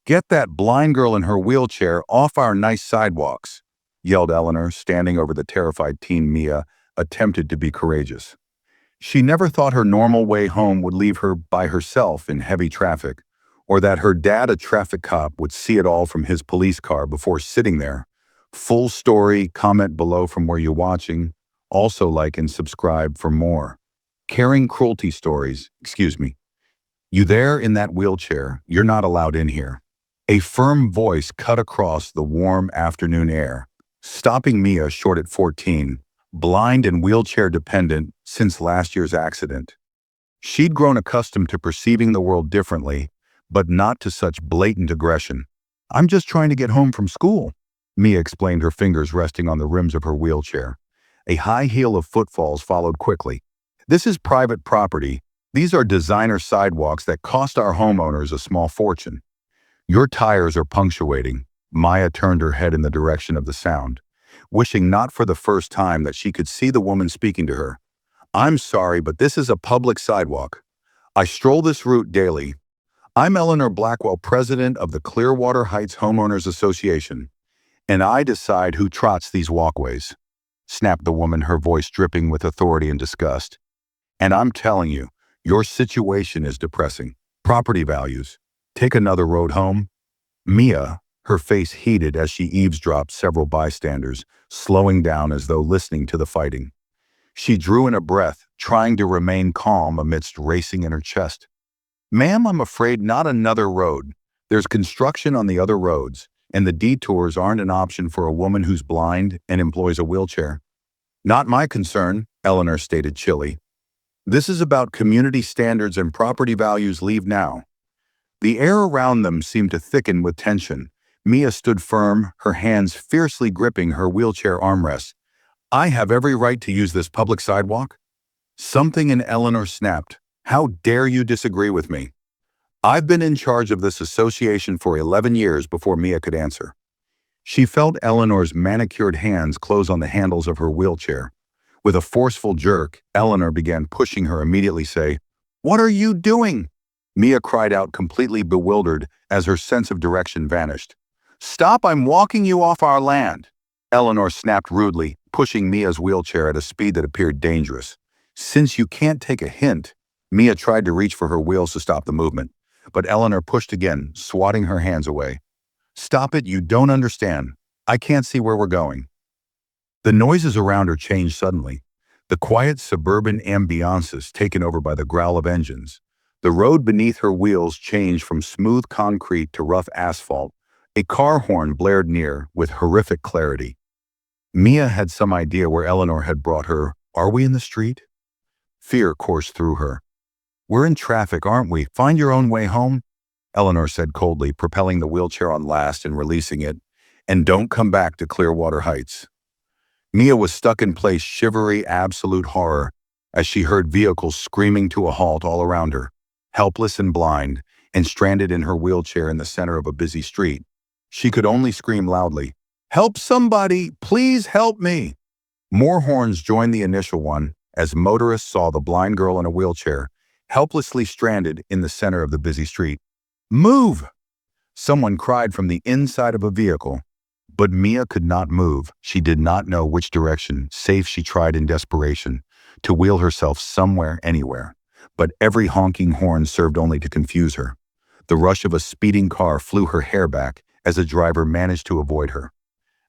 "Get that blind girl in her wheelchair off our nice sidewalks," yelled Eleanor, standing over the terrified teen Mia, attempted to be courageous. She never thought her normal way home would leave her by herself in heavy traffic, or that her dad, a traffic cop, would see it all from his police car before sitting there. Full story, comment below from where you're watching. Also like and subscribe for more. Caring cruelty stories, excuse me. "You there in that wheelchair, you're not allowed in here." A firm voice cut across the warm afternoon air, stopping Mia short at 14, blind and wheelchair dependent since last year's accident. She'd grown accustomed to perceiving the world differently, but not to such blatant aggression. "I'm just trying to get home from school," Mia explained, her fingers resting on the rims of her wheelchair. A high hail of footfalls followed quickly. "This is private property. These are designer sidewalks that cost our homeowners a small fortune. Your tires are punctuating." Maya turned her head in the direction of the sound, wishing not for the first time that she could see the woman speaking to her. "I'm sorry, but this is a public sidewalk. I stroll this route daily. I'm Eleanor Blackwell, president of the Clearwater Heights Homeowners Association, and I decide who trots these walkways," snapped the woman, her voice dripping with authority and disgust. "And I'm telling you, your situation is depressing. Property values. Take another road home." Mia, her face heated as she eavesdropped several bystanders, slowing down as though listening to the fighting. She drew in a breath, trying to remain calm amidst racing in her chest. "Ma'am, I'm afraid not another road. There's construction on the other roads, and the detours aren't an option for a woman who's blind and employs a wheelchair." "Not my concern," Eleanor stated chilly. "This is about community standards and property values. Leave now." The air around them seemed to thicken with tension. Mia stood firm, her hands fiercely gripping her wheelchair armrests. "I have every right to use this public sidewalk?" Something in Eleanor snapped. "How dare you disagree with me?" "I've been in charge of this association for 11 years," before Mia could answer. She felt Eleanor's manicured hands close on the handles of her wheelchair. With a forceful jerk, Eleanor began pushing her, immediately say, "What are you doing?" Mia cried out, completely bewildered as her sense of direction vanished. "Stop, I'm walking you off our land," Eleanor snapped rudely, pushing Mia's wheelchair at a speed that appeared dangerous. "Since you can't take a hint," Mia tried to reach for her wheels to stop the movement, but Eleanor pushed again, swatting her hands away. "Stop it, you don't understand. I can't see where we're going." The noises around her changed suddenly. The quiet suburban ambiances taken over by the growl of engines. The road beneath her wheels changed from smooth concrete to rough asphalt. A car horn blared near with horrific clarity. Mia had some idea where Eleanor had brought her. "Are we in the street?" Fear coursed through her. "We're in traffic, aren't we? Find your own way home," Eleanor said coldly, propelling the wheelchair on last and releasing it. "And don't come back to Clearwater Heights." Mia was stuck in place, shivery absolute horror, as she heard vehicles screaming to a halt all around her. Helpless and blind, and stranded in her wheelchair in the center of a busy street, she could only scream loudly, "Help somebody! Please help me!" More horns joined the initial one as motorists saw the blind girl in a wheelchair, helplessly stranded in the center of the busy street. "Move!" someone cried from the inside of a vehicle. But Mia could not move. She did not know which direction. Safe, she tried in desperation to wheel herself somewhere, anywhere. But every honking horn served only to confuse her. The rush of a speeding car flew her hair back as a driver managed to avoid her.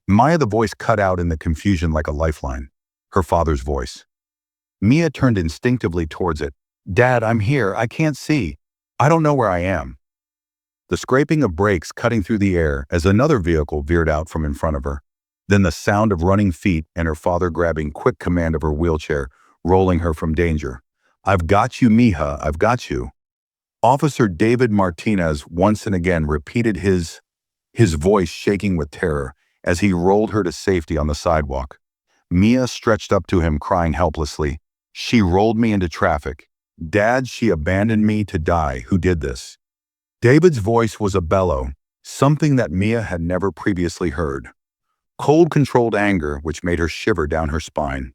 Maya, the voice cut out in the confusion like a lifeline. Her father's voice. Mia turned instinctively towards it. "Dad, I'm here. I can't see. I don't know where I am." The scraping of brakes cutting through the air as another vehicle veered out from in front of her. Then the sound of running feet and her father grabbing quick command of her wheelchair, rolling her from danger. "I've got you, mija, I've got you." Officer David Martinez once and again repeated his voice shaking with terror as he rolled her to safety on the sidewalk. Mia stretched up to him, crying helplessly. "She rolled me into traffic. Dad, she abandoned me to die. Who did this?" David's voice was a bellow, something that Mia had never previously heard. Cold, controlled anger which made her shiver down her spine.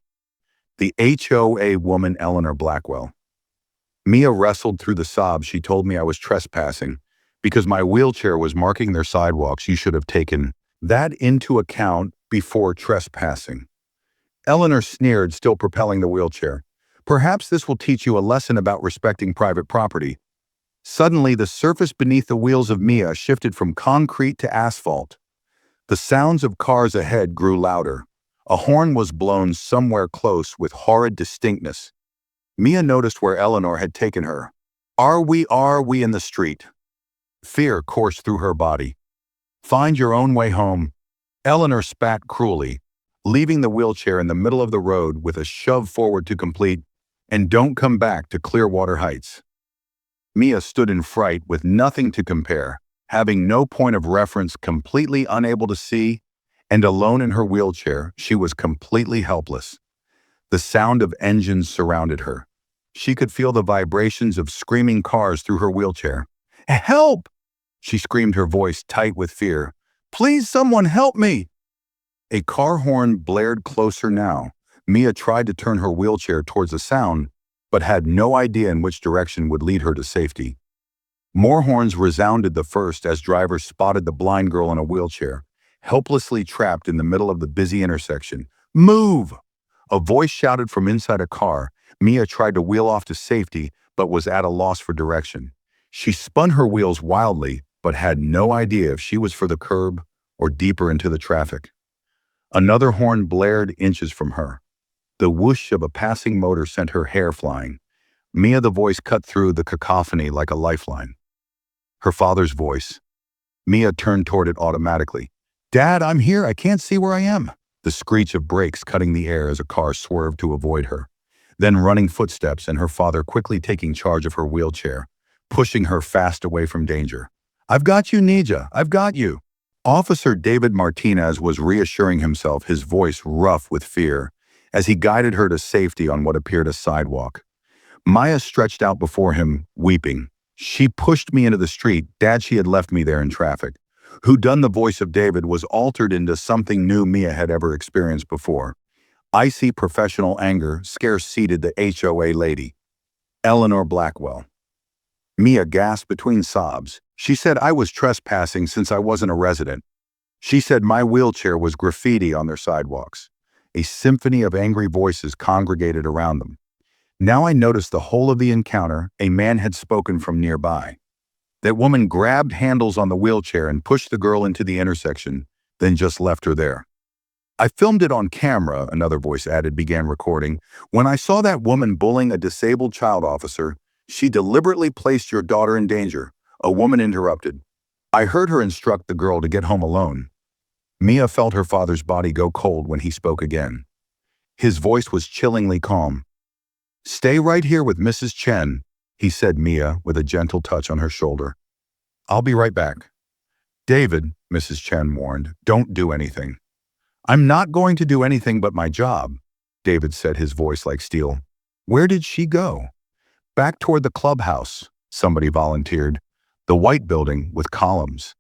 The HOA woman, Eleanor Blackwell. Mia wrestled through the sobs. "She told me I was trespassing. Because my wheelchair was marking their sidewalks, you should have taken that into account before trespassing. Eleanor sneered, still propelling the wheelchair. Perhaps this will teach you a lesson about respecting private property. Suddenly, the surface beneath the wheels of Mia shifted from concrete to asphalt. The sounds of cars ahead grew louder. A horn was blown somewhere close with horrid distinctness. Mia noticed where Eleanor had taken her. Are we in the street? Fear coursed through her body. Find your own way home. Eleanor spat cruelly, leaving the wheelchair in the middle of the road with a shove forward to complete, and don't come back to Clearwater Heights. Mia stood in fright with nothing to compare, having no point of reference, completely unable to see, and alone in her wheelchair, she was completely helpless. The sound of engines surrounded her. She could feel the vibrations of screaming cars through her wheelchair. Help! She screamed, her voice tight with fear. Please, someone help me! A car horn blared closer now. Mia tried to turn her wheelchair towards the sound, but had no idea in which direction would lead her to safety. More horns resounded the first as drivers spotted the blind girl in a wheelchair, helplessly trapped in the middle of the busy intersection. Move! A voice shouted from inside a car. Mia tried to wheel off to safety, but was at a loss for direction. She spun her wheels wildly, but had no idea if she was for the curb or deeper into the traffic. Another horn blared inches from her. The whoosh of a passing motor sent her hair flying. Mia, the voice cut through the cacophony like a lifeline. Her father's voice. Mia turned toward it automatically. Dad, I'm here. I can't see where I am. The screech of brakes cutting the air as a car swerved to avoid her. Then running footsteps and her father quickly taking charge of her wheelchair, pushing her fast away from danger. I've got you, Nija. I've got you. Officer David Martinez was reassuring himself, his voice rough with fear, as he guided her to safety on what appeared a sidewalk. Maya stretched out before him, weeping. She pushed me into the street. Dad, she had left me there in traffic. Who done the voice of David was altered into something new Mia had ever experienced before. Icy professional anger scarce seated the HOA lady. Eleanor Blackwell. Mia gasped between sobs. She said I was trespassing since I wasn't a resident. She said my wheelchair was graffiti on their sidewalks. A symphony of angry voices congregated around them. Now I noticed the whole of the encounter. A man had spoken from nearby. That woman grabbed handles on the wheelchair and pushed the girl into the intersection, then just left her there. I filmed it on camera, another voice added, began recording. When I saw that woman bullying a disabled child officer, she deliberately placed your daughter in danger. A woman interrupted. I heard her instruct the girl to get home alone. Mia felt her father's body go cold when he spoke again. His voice was chillingly calm. Stay right here with Mrs. Chen, he said, Mia, with a gentle touch on her shoulder. I'll be right back. David, Mrs. Chen warned, don't do anything. I'm not going to do anything but my job, David said, his voice like steel. Where did she go? Back toward the clubhouse, somebody volunteered. The white building with columns.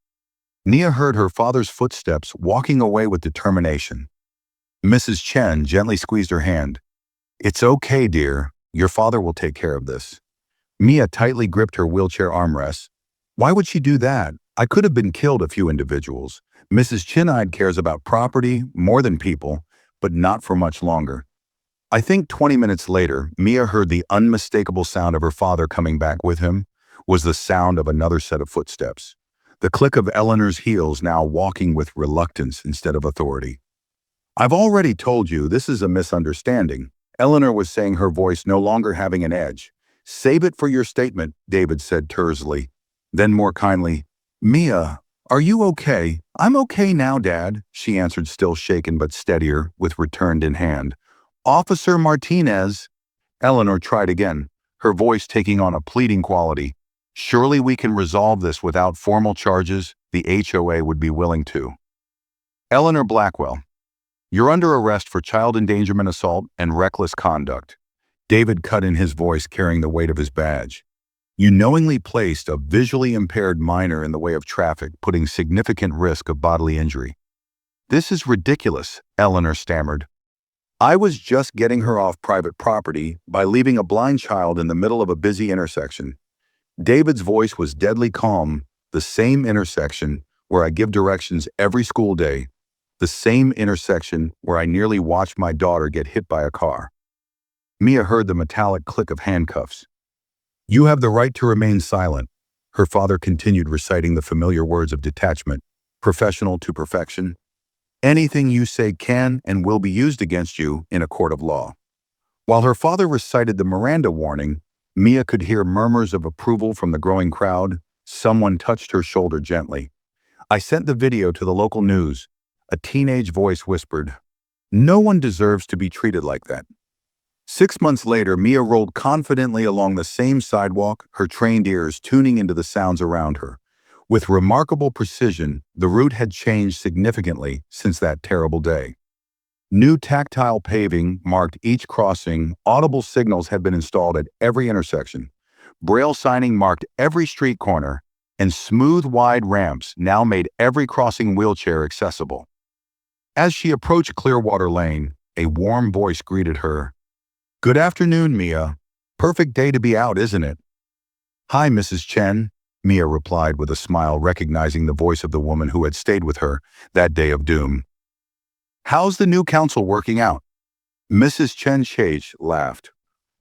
Mia heard her father's footsteps walking away with determination. Mrs. Chen gently squeezed her hand. It's okay, dear. Your father will take care of this. Mia tightly gripped her wheelchair armrest. Why would she do that? I could have been killed a few individuals. Mrs. Chinide cares about property more than people, but not for much longer. I think 20 minutes later, Mia heard the unmistakable sound of her father coming back. With him was the sound of another set of footsteps. The click of Eleanor's heels, now walking with reluctance instead of authority. I've already told you this is a misunderstanding. Eleanor was saying, her voice no longer having an edge. Save it for your statement, David said tersely. Then more kindly, Mia, are you okay? I'm okay now, Dad, she answered, still shaken but steadier, with returned in hand. Officer Martinez. Eleanor tried again, her voice taking on a pleading quality. Surely we can resolve this without formal charges. The HOA would be willing to. Eleanor Blackwell. You're under arrest for child endangerment assault and reckless conduct. David cut in, his voice carrying the weight of his badge. You knowingly placed a visually impaired minor in the way of traffic, putting significant risk of bodily injury. This is ridiculous, Eleanor stammered. I was just getting her off private property by leaving a blind child in the middle of a busy intersection. David's voice was deadly calm, The same intersection where I give directions every school day. The same intersection where I nearly watched my daughter get hit by a car. Mia heard the metallic click of handcuffs. You have the right to remain silent. Her father continued reciting the familiar words of detachment, professional to perfection. Anything you say can and will be used against you in a court of law. While her father recited the Miranda warning, Mia could hear murmurs of approval from the growing crowd. Someone touched her shoulder gently. I sent the video to the local news. A teenage voice whispered, "No one deserves to be treated like that." 6 months later, Mia rolled confidently along the same sidewalk, her trained ears tuning into the sounds around her. With remarkable precision, the route had changed significantly since that terrible day. New tactile paving marked each crossing, audible signals had been installed at every intersection, braille signing marked every street corner, and smooth, wide ramps now made every crossing wheelchair accessible. As she approached Clearwater Lane, a warm voice greeted her. "Good afternoon, Mia. Perfect day to be out, isn't it?" "Hi, Mrs. Chen," Mia replied with a smile, recognizing the voice of the woman who had stayed with her that day of doom. "How's the new council working out?" Mrs. Chen Chage laughed.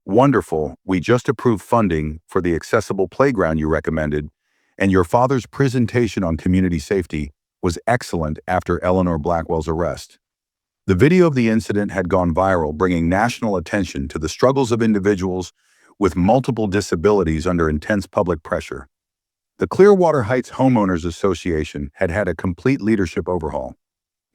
"Wonderful. We just approved funding for the accessible playground you recommended, and your father's presentation on community safety was excellent after Eleanor Blackwell's arrest." The video of the incident had gone viral, bringing national attention to the struggles of individuals with multiple disabilities under intense public pressure. The Clearwater Heights Homeowners Association had had a complete leadership overhaul.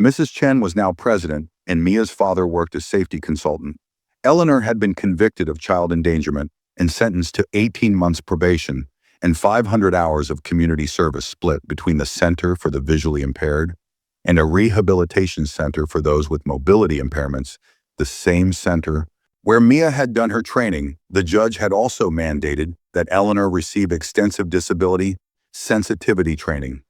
Mrs. Chen was now president, and Mia's father worked as safety consultant. Eleanor had been convicted of child endangerment and sentenced to 18 months probation and 500 hours of community service split between the Center for the Visually Impaired and a rehabilitation center for those with mobility impairments, the same center where Mia had done her training. The judge had also mandated that Eleanor receive extensive disability sensitivity training.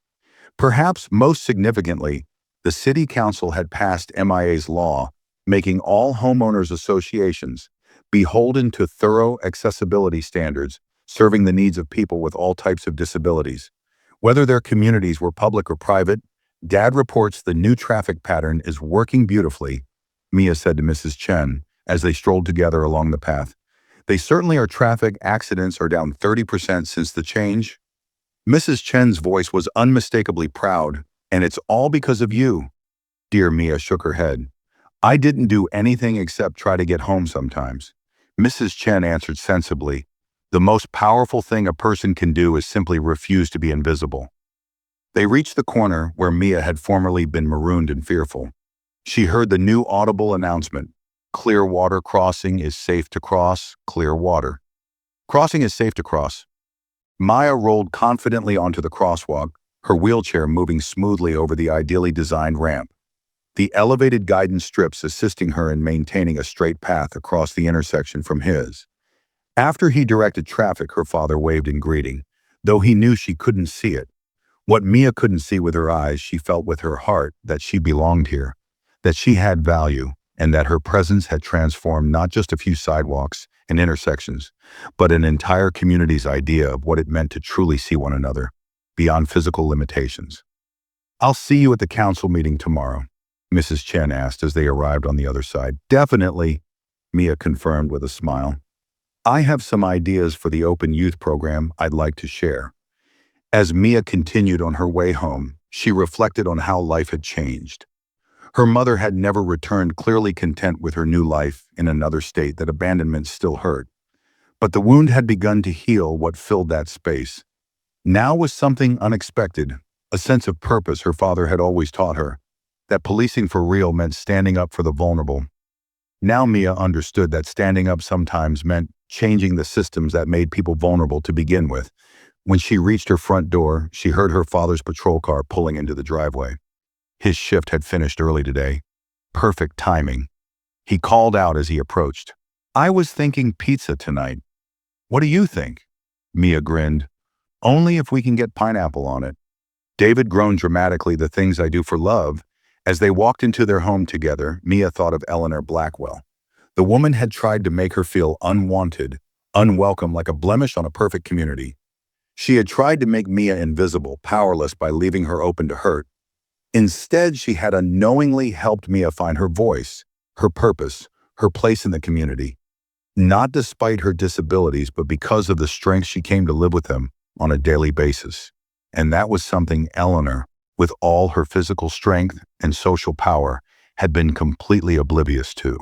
Perhaps most significantly, the City Council had passed MIA's law, making all homeowners associations beholden to thorough accessibility standards, serving the needs of people with all types of disabilities. Whether their communities were public or private, Dad reports the new traffic pattern is working beautifully, Mia said to Mrs. Chen as they strolled together along the path. They certainly are. Traffic accidents are down 30% since the change. Mrs. Chen's voice was unmistakably proud, and it's all because of you. Dear Mia shook her head. I didn't do anything except try to get home sometimes. Mrs. Chen answered sensibly. The most powerful thing a person can do is simply refuse to be invisible. They reached the corner where Mia had formerly been marooned and fearful. She heard the new audible announcement. Clearwater crossing is safe to cross. Clearwater crossing is safe to cross. Mia rolled confidently onto the crosswalk, her wheelchair moving smoothly over the ideally designed ramp, the elevated guidance strips assisting her in maintaining a straight path across the intersection from his. After he directed traffic, her father waved in greeting, though he knew she couldn't see it. What Mia couldn't see with her eyes, she felt with her heart that she belonged here, that she had value, and that her presence had transformed not just a few sidewalks and intersections, but an entire community's idea of what it meant to truly see one another, beyond physical limitations. I'll see you at the council meeting tomorrow, Mrs. Chen asked as they arrived on the other side. Definitely, Mia confirmed with a smile. I have some ideas for the open youth program I'd like to share. As Mia continued on her way home, she reflected on how life had changed. Her mother had never returned, clearly content with her new life in another state. That abandonment still hurt. But the wound had begun to heal. What filled that space now was something unexpected, a sense of purpose. Her father had always taught her that policing for real meant standing up for the vulnerable. Now Mia understood that standing up sometimes meant changing the systems that made people vulnerable to begin with. When she reached her front door, she heard her father's patrol car pulling into the driveway. His shift had finished early today. Perfect timing. He called out as he approached. I was thinking pizza tonight. What do you think? Mia grinned. Only if we can get pineapple on it. David groaned dramatically. The things I do for love. As they walked into their home together, Mia thought of Eleanor Blackwell. The woman had tried to make her feel unwanted, unwelcome, like a blemish on a perfect community. She had tried to make Mia invisible, powerless by leaving her open to hurt. Instead, she had unknowingly helped Mia find her voice, her purpose, her place in the community. Not despite her disabilities, but because of the strength she came to live with him on a daily basis. And that was something Eleanor, with all her physical strength and social power, had been completely oblivious to.